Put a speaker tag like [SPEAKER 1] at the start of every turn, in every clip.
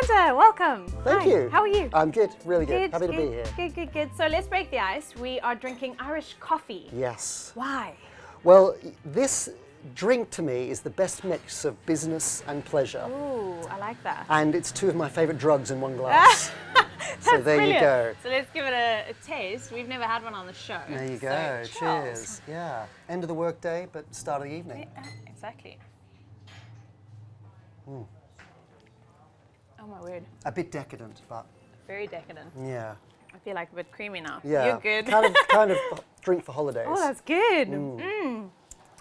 [SPEAKER 1] Hunter, welcome.
[SPEAKER 2] Thank
[SPEAKER 1] Hi.
[SPEAKER 2] you.
[SPEAKER 1] How are you?
[SPEAKER 2] I'm good, really good. Happy to be here.
[SPEAKER 1] Good. So let's break the ice. We are drinking Irish coffee.
[SPEAKER 2] Yes.
[SPEAKER 1] Why?
[SPEAKER 2] Well, this drink to me is the best mix of business and pleasure.
[SPEAKER 1] Ooh, I like that.
[SPEAKER 2] And it's two of my favorite drugs in one glass. So there
[SPEAKER 1] brilliant.
[SPEAKER 2] you go.
[SPEAKER 1] So let's give it a taste. We've never had one on the show.
[SPEAKER 2] There you go.
[SPEAKER 1] So,
[SPEAKER 2] cheers. Yeah. End of the workday, but start of the evening.
[SPEAKER 1] Yeah, exactly. Oh my word.
[SPEAKER 2] A bit decadent, but
[SPEAKER 1] Very decadent.
[SPEAKER 2] yeah.
[SPEAKER 1] I feel like a bit creamy now.
[SPEAKER 2] Yeah.
[SPEAKER 1] You're good.
[SPEAKER 2] kind of drink for holidays.
[SPEAKER 1] Oh, that's good.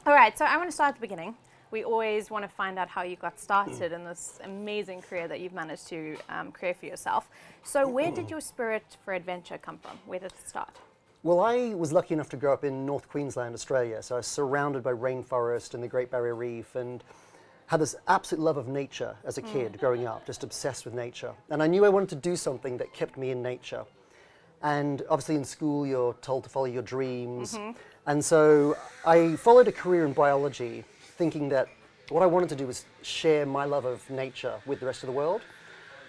[SPEAKER 1] All right, so I want to start at the beginning. We always want to find out how you got started in this amazing career that you've managed to create for yourself. So where did your spirit for adventure come from? Where did it start?
[SPEAKER 2] Well, I was lucky enough to grow up in North Queensland, Australia. So I was surrounded by rainforest and the Great Barrier Reef and had this absolute love of nature as a kid growing up, just obsessed with nature. And I knew I wanted to do something that kept me in nature. And obviously in school, you're told to follow your dreams. And so I followed a career in biology, thinking that what I wanted to do was share my love of nature with the rest of the world.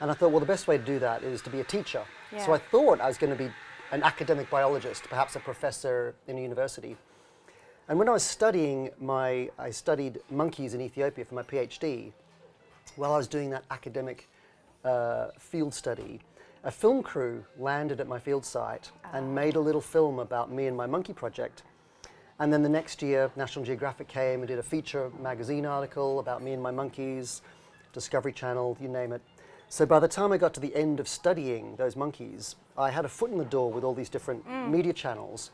[SPEAKER 2] And I thought, well, the best way to do that is to be a teacher.
[SPEAKER 1] Yeah.
[SPEAKER 2] So I thought I was going to be an academic biologist, perhaps a professor in a university. And when I was studying, I studied monkeys in Ethiopia for my PhD. While I was doing that academic field study, a film crew landed at my field site and made a little film about me and my monkey project. And then the next year, National Geographic came and did a feature magazine article about me and my monkeys, Discovery Channel, you name it. So by the time I got to the end of studying those monkeys, I had a foot in the door with all these different media channels.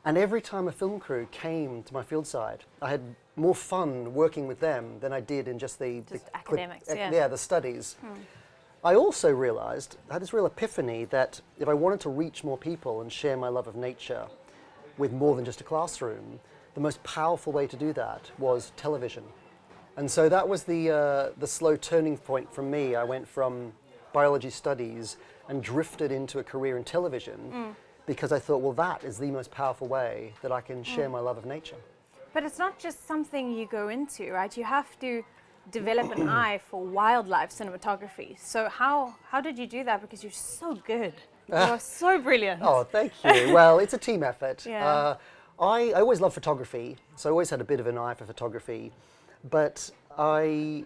[SPEAKER 2] And every time a film crew came to my field site, I had more fun working with them than I did in just the
[SPEAKER 1] academics,
[SPEAKER 2] the studies. I also realized, I had this real epiphany that if I wanted to reach more people and share my love of nature with more than just a classroom, the most powerful way to do that was television. And so that was the slow turning point for me. I went from biology studies and drifted into a career in television because I thought, well, that is the most powerful way that I can share my love of nature.
[SPEAKER 1] But it's not just something you go into, right? You have to develop an eye for wildlife cinematography. So how did you do that? Because you're so good. You are so brilliant.
[SPEAKER 2] Oh, thank you. Well, it's a team effort.
[SPEAKER 1] Yeah.
[SPEAKER 2] I always loved photography, so I always had a bit of an eye for photography. But I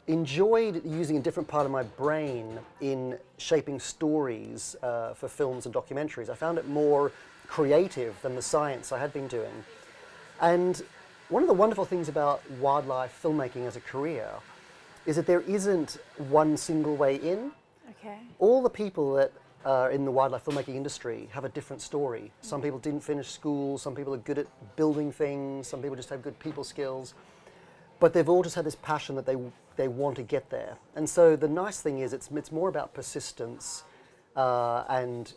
[SPEAKER 2] enjoyed using a different part of my brain in shaping stories for films and documentaries. I found it more creative than the science I had been doing. And one of the wonderful things about wildlife filmmaking as a career is that there isn't one single way in.
[SPEAKER 1] Okay.
[SPEAKER 2] All the people that are in the wildlife filmmaking industry have a different story. Some people didn't finish school, some people are good at building things, some people just have good people skills. But they've all just had this passion that they want to get there. And so the nice thing is it's more about persistence and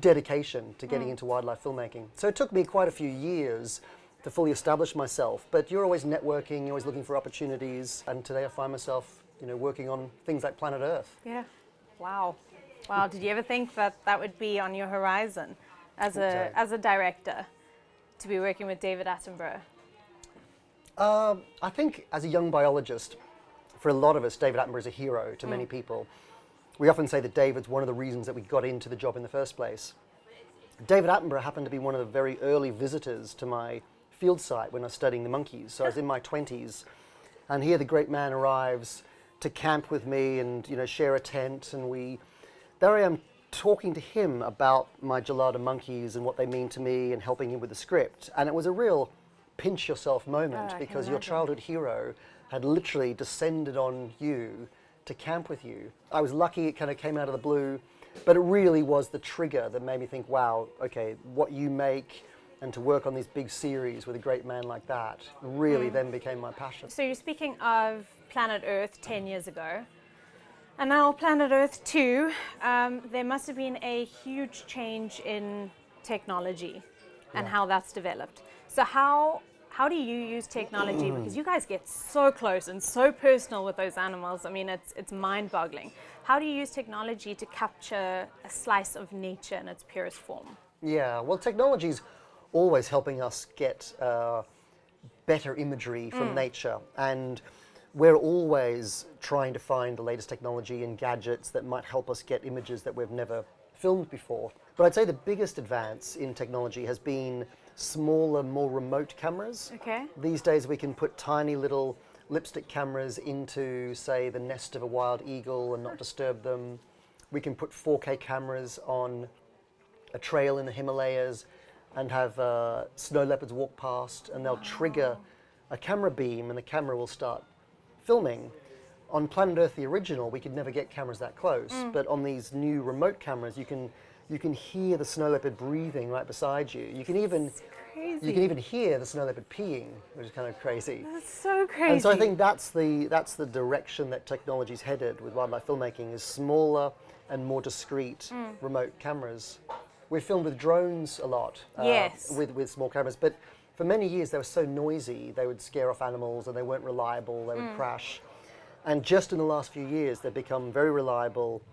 [SPEAKER 2] dedication to getting into wildlife filmmaking. So it took me quite a few years to fully establish myself, but you're always networking, you're always looking for opportunities, and today I find myself, working on things like Planet Earth.
[SPEAKER 1] Yeah. Wow. Wow. Did you ever think that that would be on your horizon as a director, to be working with David Attenborough?
[SPEAKER 2] I think as a young biologist, for a lot of us, David Attenborough is a hero to many people. We often say that David's one of the reasons that we got into the job in the first place. David Attenborough happened to be one of the very early visitors to my field site when I was studying the monkeys. So I was in my 20s, and here the great man arrives to camp with me and share a tent, and there I am talking to him about my gelada monkeys and what they mean to me and helping him with the script. And it was a real pinch yourself moment because your childhood hero had literally descended on you to camp with you. I was lucky it kind of came out of the blue, but it really was the trigger that made me think, wow, okay, what you make and to work on these big series with a great man like that really then became my passion.
[SPEAKER 1] So you're speaking of Planet Earth 10 years ago, and now Planet Earth 2, there must have been a huge change in technology and how that's developed. So how do you use technology? Because you guys get so close and so personal with those animals. I mean, it's mind-boggling. How do you use technology to capture a slice of nature in its purest form?
[SPEAKER 2] Yeah, well, technology's always helping us get better imagery from nature. And we're always trying to find the latest technology and gadgets that might help us get images that we've never filmed before. But I'd say the biggest advance in technology has been smaller, more remote cameras.
[SPEAKER 1] Okay.
[SPEAKER 2] These days we can put tiny little lipstick cameras into, say, the nest of a wild eagle and not disturb them. We can put 4K cameras on a trail in the Himalayas and have snow leopards walk past, and they'll trigger a camera beam and the camera will start filming. On Planet Earth, the original, we could never get cameras that close, but on these new remote cameras, you can hear the snow leopard breathing right beside you. You can even hear the snow leopard peeing, which is kind of crazy.
[SPEAKER 1] That's so crazy.
[SPEAKER 2] And so I think that's the direction that technology's headed with wildlife filmmaking, is smaller and more discreet remote cameras. We filmed with drones a lot,
[SPEAKER 1] Yes.
[SPEAKER 2] with small cameras, but for many years they were so noisy, they would scare off animals and they weren't reliable, they would crash. And just in the last few years, they've become very reliable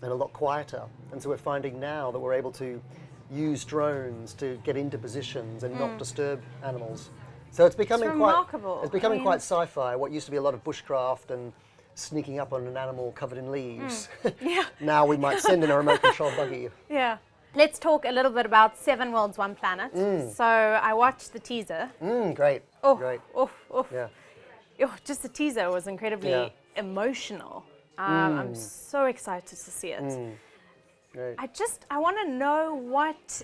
[SPEAKER 2] and a lot quieter. And so we're finding now that we're able to use drones to get into positions and not disturb animals. So it's becoming
[SPEAKER 1] remarkable.
[SPEAKER 2] quite sci-fi. What used to be a lot of bushcraft and sneaking up on an animal covered in leaves.
[SPEAKER 1] Yeah.
[SPEAKER 2] Now we might send in a remote control buggy.
[SPEAKER 1] Yeah. Let's talk a little bit about Seven Worlds, One Planet. So I watched the teaser.
[SPEAKER 2] Great.
[SPEAKER 1] Oh,
[SPEAKER 2] Great.
[SPEAKER 1] oh, oh.
[SPEAKER 2] Yeah.
[SPEAKER 1] Oh, just the teaser was incredibly emotional. I'm so excited to see it.
[SPEAKER 2] Great.
[SPEAKER 1] I want to know, what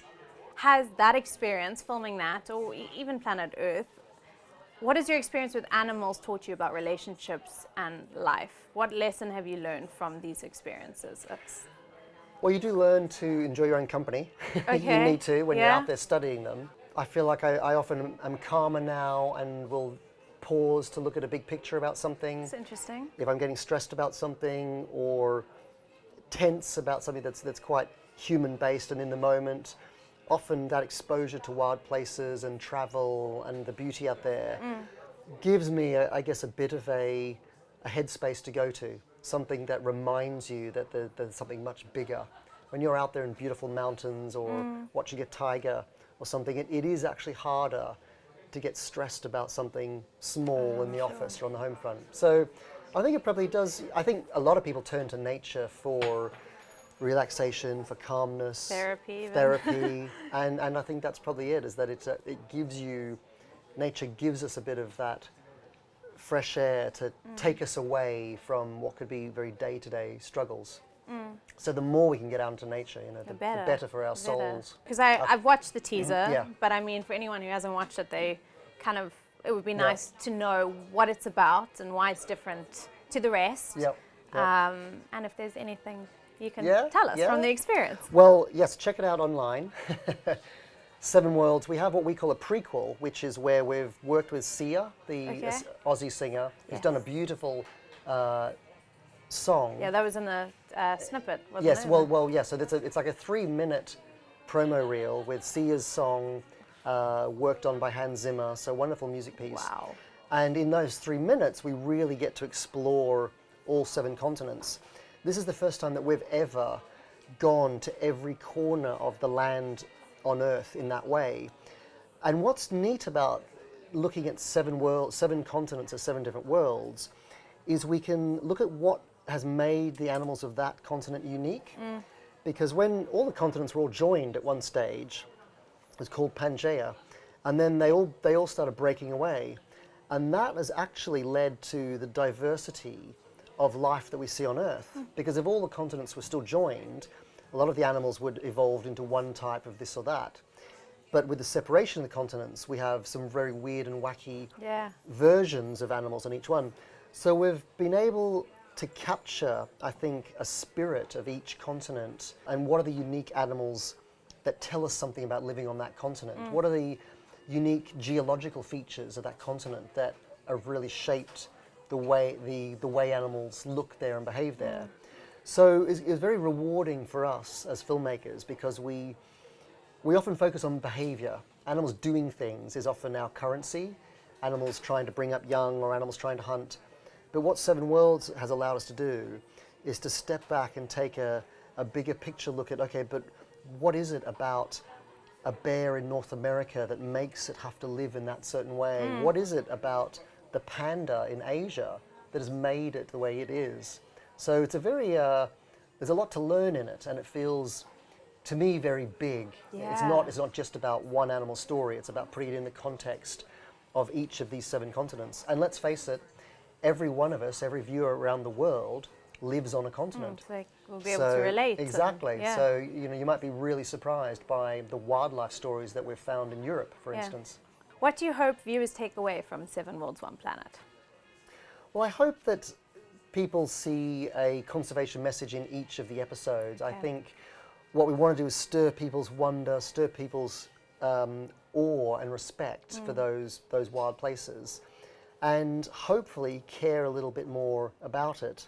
[SPEAKER 1] has that experience, filming that, or even Planet Earth, what has your experience with animals taught you about relationships and life? What lesson have you learned from these experiences?
[SPEAKER 2] Well, you do learn to enjoy your own company.
[SPEAKER 1] Okay.
[SPEAKER 2] You need to when you're
[SPEAKER 1] Yeah.
[SPEAKER 2] out there studying them. I feel like I often am calmer now and will pause to look at a big picture about something.
[SPEAKER 1] It's interesting.
[SPEAKER 2] If I'm getting stressed about something or tense about something that's quite human-based and in the moment, often that exposure to wild places and travel and the beauty out there gives me, I guess, a bit of a headspace to go to, something that reminds you that there's something much bigger. When you're out there in beautiful mountains or watching a tiger or something, it is actually harder to get stressed about something small in the office or on the home front. So I think it probably does. I think a lot of people turn to nature for relaxation, for calmness,
[SPEAKER 1] Therapy even.
[SPEAKER 2] and I think that's probably it, is that it gives you, nature gives us a bit of that fresh air to take us away from what could be very day-to-day struggles. So the more we can get out into nature, the better for our souls.
[SPEAKER 1] Because I've watched the teaser,
[SPEAKER 2] Yeah.
[SPEAKER 1] but I mean, for anyone who hasn't watched it, it would be nice to know what it's about and why it's different to the rest.
[SPEAKER 2] Yep.
[SPEAKER 1] And if there's anything you can tell us from the experience.
[SPEAKER 2] Well, yes, check it out online. Seven Worlds. We have what we call a prequel, which is where we've worked with Sia, the Aussie singer, who's done a beautiful song.
[SPEAKER 1] Yeah, that was in the snippet, wasn't
[SPEAKER 2] Yes,
[SPEAKER 1] it?
[SPEAKER 2] well, yes. So it's like a 3-minute promo reel with Sia's song, worked on by Hans Zimmer. So wonderful music piece.
[SPEAKER 1] Wow.
[SPEAKER 2] And in those 3 minutes, we really get to explore all 7 continents. This is the first time that we've ever gone to every corner of the land on Earth in that way. And what's neat about looking at 7 continents as 7 different worlds is we can look at what has made the animals of that continent unique. Because when all the continents were all joined at one stage, it was called Pangea, and then they all started breaking away. And that has actually led to the diversity of life that we see on Earth. Because if all the continents were still joined, a lot of the animals would evolve into one type of this or that. But with the separation of the continents, we have some very weird and wacky versions of animals on each one. So we've been able to capture, I think, a spirit of each continent, and what are the unique animals that tell us something about living on that continent? What are the unique geological features of that continent that have really shaped the way animals look there and behave there? So it's very rewarding for us as filmmakers, because we often focus on behavior. Animals doing things is often our currency. Animals trying to bring up young, or animals trying to hunt. But what Seven Worlds has allowed us to do is to step back and take a bigger picture look at, okay, but what is it about a bear in North America that makes it have to live in that certain way? What is it about the panda in Asia that has made it the way it is. So it's a very, there's a lot to learn in it, and it feels, to me, very big. It's not just about one animal story, it's about putting it in the context of each of these 7 continents. And let's face it, every one of us, every viewer around the world lives on a continent.
[SPEAKER 1] So we'll be able to relate.
[SPEAKER 2] Exactly. So, you know, you might be really surprised by the wildlife stories that we've found in Europe, for instance.
[SPEAKER 1] What do you hope viewers take away from 7 Worlds, One Planet?
[SPEAKER 2] Well, I hope that people see a conservation message in each of the episodes. I think what we want to do is stir people's wonder, stir people's awe and respect for those wild places, and hopefully care a little bit more about it.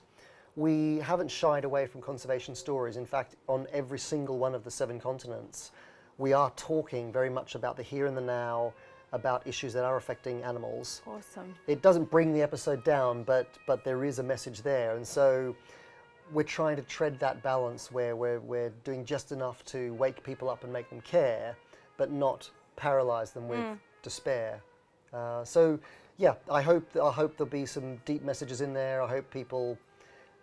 [SPEAKER 2] We haven't shied away from conservation stories. In fact, on every single one of the 7 continents, we are talking very much about the here and the now, about issues that are affecting animals.
[SPEAKER 1] Awesome.
[SPEAKER 2] It doesn't bring the episode down, but there is a message there. And so we're trying to tread that balance where we're doing just enough to wake people up and make them care, but not paralyze them with despair. So yeah, I hope there'll be some deep messages in there. I hope people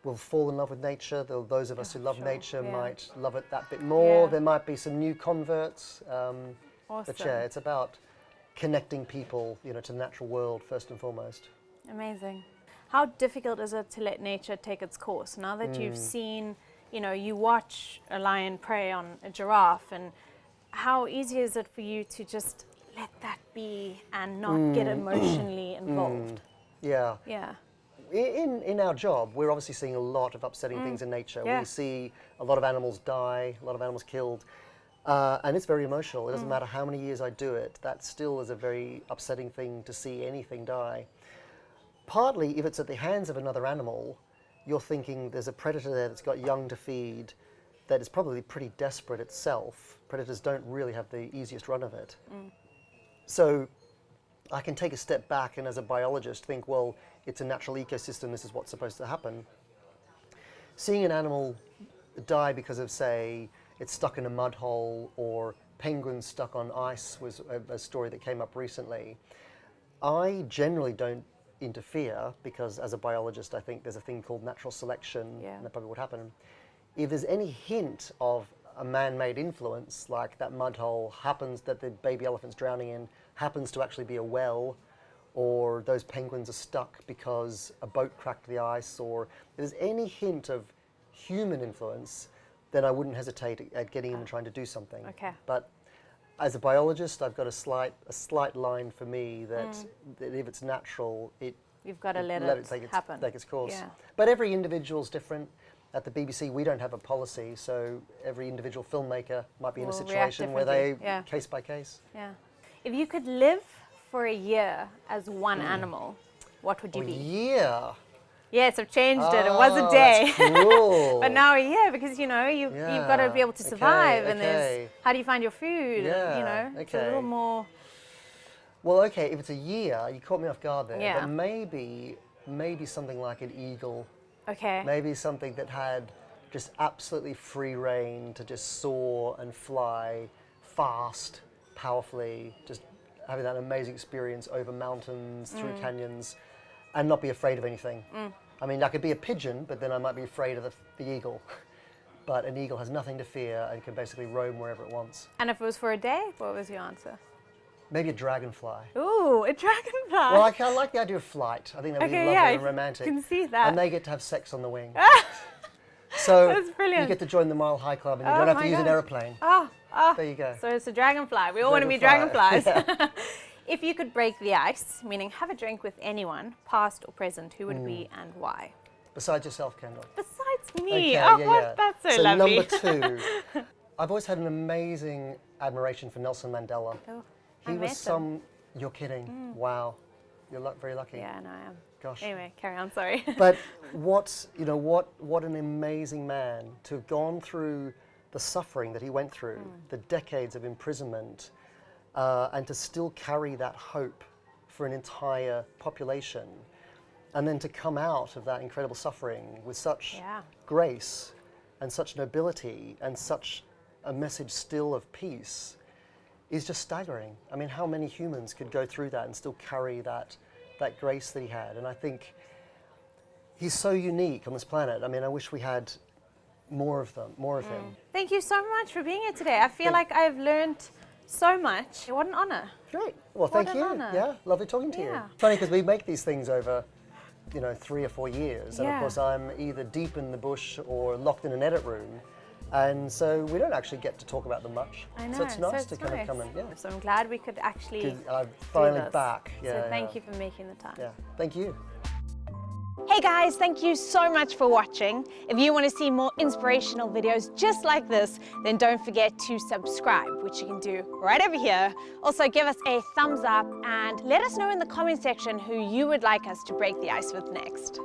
[SPEAKER 2] will fall in love with nature. Those of us who love nature might love it that bit more. There might be some new converts.
[SPEAKER 1] Awesome.
[SPEAKER 2] But yeah, it's about connecting people, you know, to the natural world first and foremost.
[SPEAKER 1] Amazing. How difficult is it to let nature take its course? Now that you've seen, you know, you watch a lion prey on a giraffe, and how easy is it for you to just let that be and not get emotionally involved?
[SPEAKER 2] Yeah.
[SPEAKER 1] Yeah.
[SPEAKER 2] In our job, we're obviously seeing a lot of upsetting things in nature. We see a lot of animals die, a lot of animals killed, and it's very emotional. It doesn't matter how many years I do it, that still is a very upsetting thing to see anything die. Partly, if it's at the hands of another animal, you're thinking there's a predator there that's got young to feed, that is probably pretty desperate itself. Predators don't really have the easiest run of it. So I can take a step back and as a biologist think, well, it's a natural ecosystem, this is what's supposed to happen. Seeing an animal die because of, say, it's stuck in a mud hole, or penguins stuck on ice was a story that came up recently. I generally don't interfere because as a biologist I think there's a thing called natural selection, and that probably would happen. If there's any hint of a man-made influence, like that mud hole happens, that the baby elephant's drowning in happens to actually be a well, or those penguins are stuck because a boat cracked the ice, or if there's any hint of human influence, then I wouldn't hesitate at getting in and trying to do something.
[SPEAKER 1] Okay.
[SPEAKER 2] But as a biologist, I've got a slight line for me that if it's natural,
[SPEAKER 1] you've got to let it
[SPEAKER 2] take its course.
[SPEAKER 1] Yeah.
[SPEAKER 2] But every individual's different. At the BBC, we don't have a policy, so every individual filmmaker might be in a situation where they, case by case.
[SPEAKER 1] Yeah. If you could live for a year as one animal, what would you be?
[SPEAKER 2] A year?
[SPEAKER 1] Yes, I've changed it. It was a day.
[SPEAKER 2] That's cool.
[SPEAKER 1] But now a year, because, you know, you've got to be able to survive, and there's, how do you find your food?
[SPEAKER 2] Yeah,
[SPEAKER 1] and, you know, it's a little more...
[SPEAKER 2] Well, okay, if it's a year, you caught me off guard there,
[SPEAKER 1] Yeah.
[SPEAKER 2] but maybe something like an eagle.
[SPEAKER 1] Okay.
[SPEAKER 2] Maybe something that had just absolutely free rein to just soar and fly fast, powerfully, just having that amazing experience over mountains, through canyons, and not be afraid of anything. I mean, I could be a pigeon, but then I might be afraid of the eagle. But an eagle has nothing to fear and can basically roam wherever it wants.
[SPEAKER 1] And if it was for a day, what was your answer?
[SPEAKER 2] Maybe a dragonfly.
[SPEAKER 1] Ooh, a dragonfly.
[SPEAKER 2] Well, I kind of like the idea of flight. I think that would be lovely and romantic.
[SPEAKER 1] I can see that.
[SPEAKER 2] And they get to have sex on the wing. So
[SPEAKER 1] that's brilliant.
[SPEAKER 2] You get to join the Mile High Club and you don't have to use an aeroplane. There you go.
[SPEAKER 1] So it's a dragonfly. We all want to be dragonflies.
[SPEAKER 2] Yeah.
[SPEAKER 1] If you could break the ice, meaning have a drink with anyone, past or present, who would it be and why?
[SPEAKER 2] Besides yourself, Kendall.
[SPEAKER 1] Besides me.
[SPEAKER 2] Okay,
[SPEAKER 1] That's so lovely.
[SPEAKER 2] So number 2, I've always had an amazing admiration for Nelson Mandela.
[SPEAKER 1] Oh,
[SPEAKER 2] he was some... You're kidding. Wow. You're very lucky.
[SPEAKER 1] Yeah, no, I am.
[SPEAKER 2] Gosh.
[SPEAKER 1] Anyway, carry on, sorry.
[SPEAKER 2] But what an amazing man to have gone through the suffering that he went through, the decades of imprisonment, and to still carry that hope for an entire population, and then to come out of that incredible suffering with such grace and such nobility and such a message still of peace is just staggering. I mean, how many humans could go through that and still carry that grace that he had? And I think He's so unique on this planet. I mean, I wish we had more of them, more of him.
[SPEAKER 1] Thank you so much for being here today. I feel like I've learned so much. What an honor.
[SPEAKER 2] Great. Well, thank
[SPEAKER 1] an
[SPEAKER 2] you.
[SPEAKER 1] honor.
[SPEAKER 2] Yeah, lovely talking to you.
[SPEAKER 1] Yeah.
[SPEAKER 2] Funny because we make these things over, 3 or 4 years, and of
[SPEAKER 1] Yeah.
[SPEAKER 2] course I'm either deep in the bush or locked in an edit room, and so we don't actually get to talk about them much.
[SPEAKER 1] I know.
[SPEAKER 2] So it's nice to kind of come in. Yeah.
[SPEAKER 1] So I'm glad we could actually
[SPEAKER 2] 'Cause I'm finally
[SPEAKER 1] this.
[SPEAKER 2] back. Yeah.
[SPEAKER 1] So thank you for making the time.
[SPEAKER 2] Yeah. Thank you.
[SPEAKER 3] Hey guys, thank you so much for watching. If you want to see more inspirational videos just like this, then don't forget to subscribe, which you can do right over here. Also give us a thumbs up and let us know in the comment section who you would like us to break the ice with next.